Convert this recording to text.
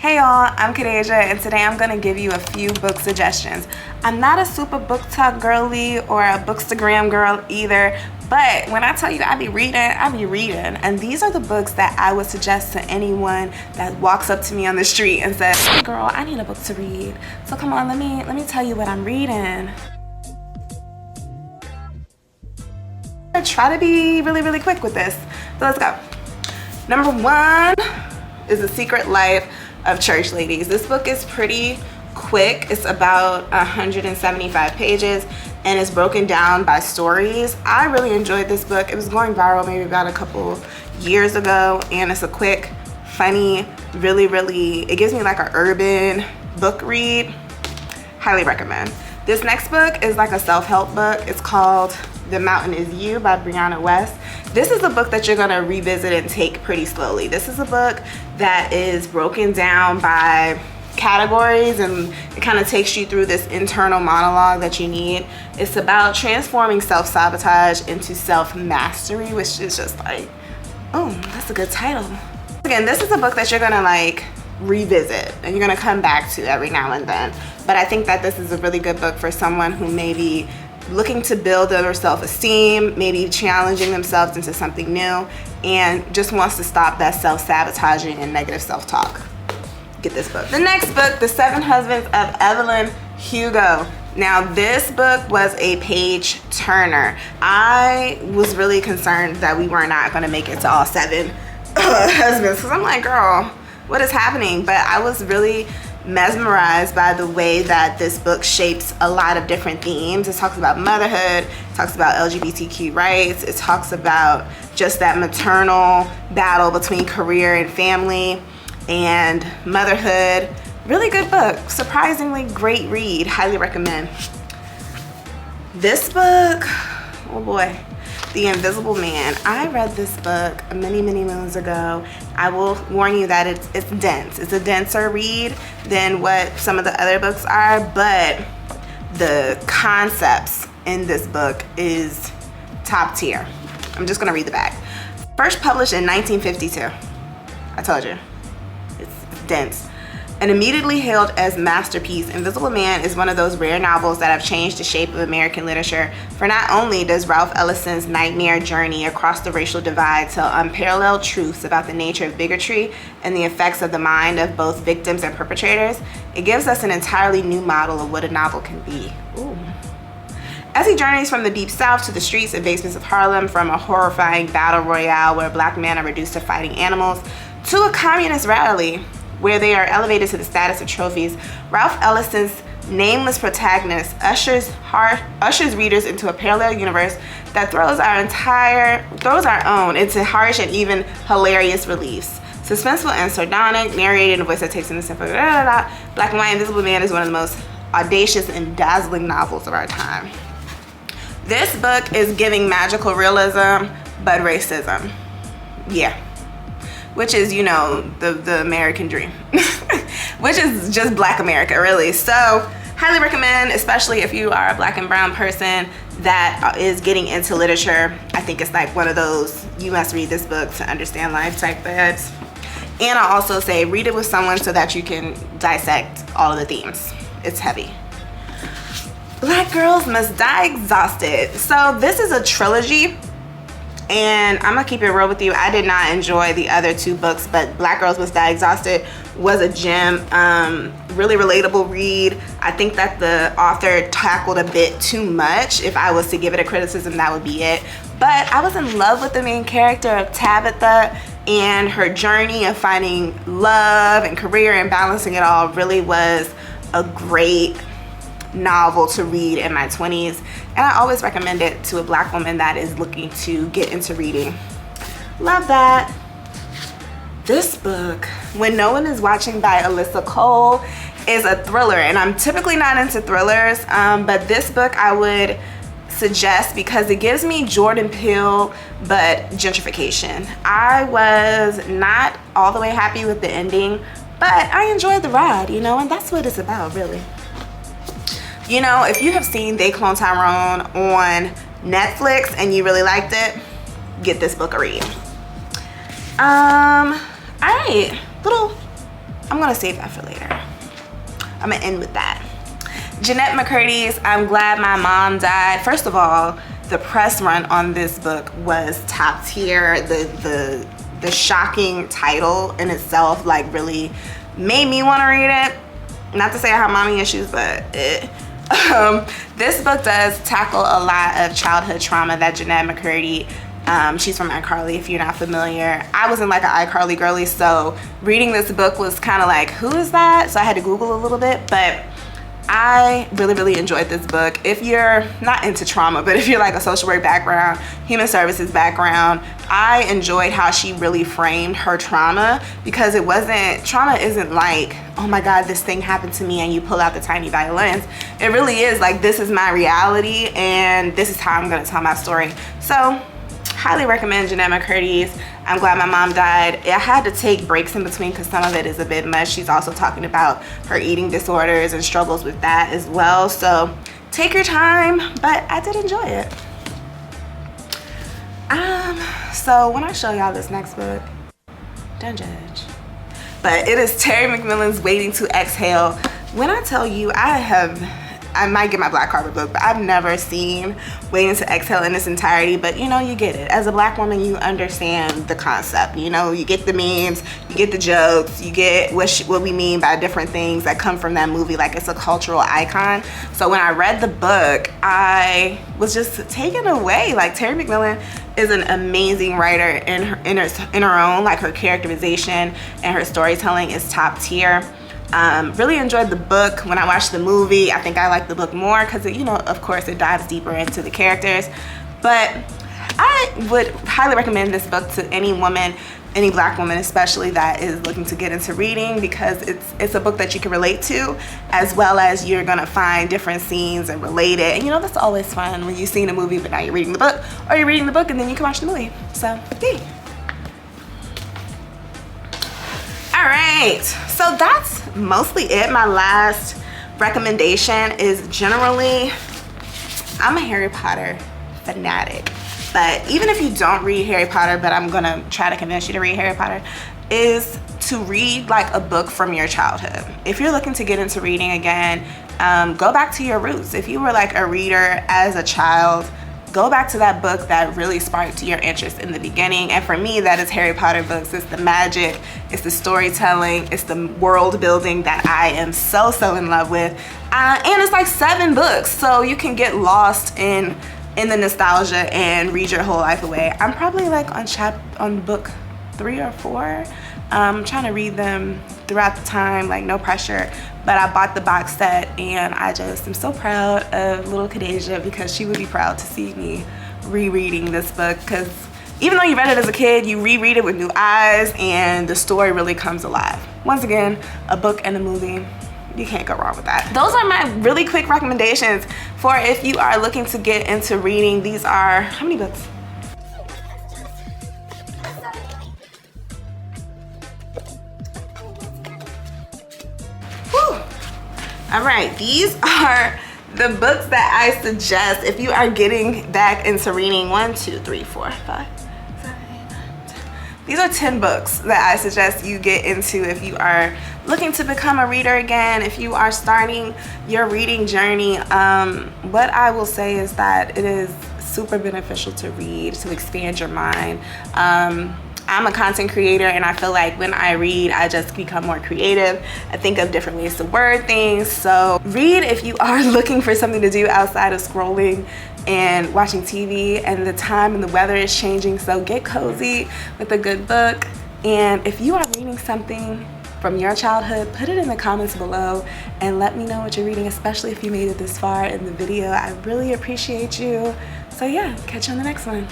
Hey y'all, I'm Kadeja, and today I'm gonna give you a few book suggestions. I'm not a super book talk girly or a bookstagram girl either, but when I tell you I be reading, and these are the books that I would suggest to anyone that walks up to me on the street and says, "Hey girl, I need a book to read. So come on, let me tell you what I'm reading." I try to be really quick with this, so let's go. Number one is The Secret Life of Church Ladies. This book is pretty quick. It's about 175 pages and it's broken down by stories. I really enjoyed this book. It was going viral maybe about a couple years ago, and it's a quick, funny, really, it gives me like an urban book read. Highly recommend. This next book is like a self-help book. It's called The Mountain Is You by Brianna West. This is a book that you're gonna revisit and take pretty slowly. This is a book that is broken down by categories, and it kind of takes you through this internal monologue that you need. It's about transforming self-sabotage into self-mastery, which is just like, oh, that's a good title. Again, this is a book that you're gonna like revisit and you're gonna come back to every now and then. But I think that this is a really good book for someone who may be looking to build their self-esteem, maybe challenging themselves into something new, and just wants to stop that self-sabotaging and negative self-talk. Get this book. The next book, The Seven Husbands of Evelyn Hugo. Now this book was a page turner. I was really concerned that we were not gonna make it to all seven husbands, because I'm like, girl, what is happening? But I was really mesmerized by the way that this book shapes a lot of different themes. It talks about motherhood, it talks about LGBTQ rights, it talks about just that maternal battle between career and family and motherhood. Really good book, surprisingly great read, highly recommend. This book, oh boy, The Invisible Man. I read this book many moons ago. I will warn you that it's dense. It's a denser read than what some of the other books are, but the concepts in this book is top tier. I'm just gonna read the back. First published in 1952. I told you, it's dense. And immediately hailed as masterpiece, Invisible Man is one of those rare novels that have changed the shape of American literature. For not only does Ralph Ellison's nightmare journey across the racial divide tell unparalleled truths about the nature of bigotry and the effects of the mind of both victims and perpetrators, it gives us an entirely new model of what a novel can be. Ooh. As he journeys from the deep south to the streets and basements of Harlem, from a horrifying battle royale where black men are reduced to fighting animals, to a communist rally where they are elevated to the status of trophies, Ralph Ellison's nameless protagonist ushers readers into a parallel universe that throws our own into harsh and even hilarious reliefs. Suspenseful and sardonic, narrated in a voice that takes in the simple Black and White, Invisible Man is one of the most audacious and dazzling novels of our time. This book is giving magical realism, but racism. Yeah. Which is, you know, the American dream, which is just Black America, really. So highly recommend, especially if you are a Black and brown person that is getting into literature. I think it's like one of those, you must read this book to understand life type books. And I also say read it with someone so that you can dissect all of the themes. It's heavy. Black Girls Must Die Exhausted. So this is a trilogy. And I'm gonna keep it real with you. I did not enjoy the other two books, but Black Girls Must Die Exhausted was a gem. Really relatable read. I think that the author tackled a bit too much. If I was to give it a criticism, that would be it. But I was in love with the main character of Tabitha, and her journey of finding love and career and balancing it all really was a great novel to read in my 20s, and I always recommend it to a Black woman that is looking to get into reading. Love that. This book, When No One Is Watching by Alyssa Cole, is a thriller, and I'm typically not into thrillers, but this book I would suggest because it gives me Jordan Peele but gentrification. I was not all the way happy with the ending, but I enjoyed the ride, you know, and that's what it's about, really. You know, if you have seen They Clone Tyrone on Netflix and you really liked it, get this book a read. All right, little I'm gonna save that for later. I'm gonna end with that. Jennette McCurdy's I'm Glad My Mom Died. First of all, the press run on this book was top tier. The shocking title in itself like really made me want to read it. Not to say I have mommy issues, but this book does tackle a lot of childhood trauma that Jennette McCurdy, she's from iCarly if you're not familiar. I wasn't like an iCarly girly, so reading this book was kind of like, who is that? So I had to Google a little bit, but I really enjoyed this book. If you're not into trauma, but if you're like a social work background, human services background, I enjoyed how she really framed her trauma, because trauma isn't like, oh my God, this thing happened to me and you pull out the tiny violins. It really is like, this is my reality and this is how I'm gonna tell my story. So highly recommend Jennette McCurdy's I'm Glad My Mom Died. I had to take breaks in between because some of it is a bit much. She's also talking about her eating disorders and struggles with that as well. So take your time, but I did enjoy it. So when I show y'all this next book, don't judge. But it is Terry McMillan's Waiting to Exhale. When I tell you, I might get my black carpet book, but I've never seen Waiting to Exhale in its entirety. But you know, you get it. As a black woman, you understand the concept. You know, you get the memes, you get the jokes, you get what we mean by different things that come from that movie. Like, it's a cultural icon. So when I read the book, I was just taken away. Like, Terry McMillan is an amazing writer in her own. Like, her characterization and her storytelling is top tier. Really enjoyed the book. When I watched the movie, I think I liked the book more because, you know, of course it dives deeper into the characters. But I would highly recommend this book to any woman, any black woman especially, that is looking to get into reading, because it's a book that you can relate to, as well as you're gonna find different scenes and relate it. And you know, that's always fun when you've seen a movie but now you're reading the book, or you're reading the book and then you can watch the movie. So yay. All right, so that's mostly it. My last recommendation is generally, I'm a Harry Potter fanatic, but even if you don't read Harry Potter, but I'm gonna try to convince you to read Harry Potter, is to read like a book from your childhood. If you're looking to get into reading again, go back to your roots. If you were like a reader as a child, go back to that book that really sparked your interest in the beginning. And for me, that is Harry Potter books. It's the magic, it's the storytelling, it's the world building that I am so in love with. And it's like 7 books, so you can get lost in the nostalgia and read your whole life away. I'm probably like on book 3 or 4. I'm trying to read them throughout the time, like no pressure. But I bought the box set and I just am so proud of little Kadeja, because she would be proud to see me rereading this book, because even though you read it as a kid, you reread it with new eyes and the story really comes alive. Once again, a book and a movie, you can't go wrong with that. Those are my really quick recommendations for if you are looking to get into reading. These are, how many books? All right, these are the books that I suggest if you are getting back into reading. 1, 2, 3, 4, 5, 7, 8, 9, 10. These are 10 books that I suggest you get into if you are looking to become a reader again, if you are starting your reading journey. What I will say is that it is super beneficial to read, to expand your mind. I'm a content creator, and I feel like when I read, I just become more creative. I think of different ways to word things. So read if you are looking for something to do outside of scrolling and watching TV, and the time and the weather is changing. So get cozy with a good book. And if you are reading something from your childhood, put it in the comments below and let me know what you're reading, especially if you made it this far in the video. I really appreciate you. So yeah, catch you on the next one.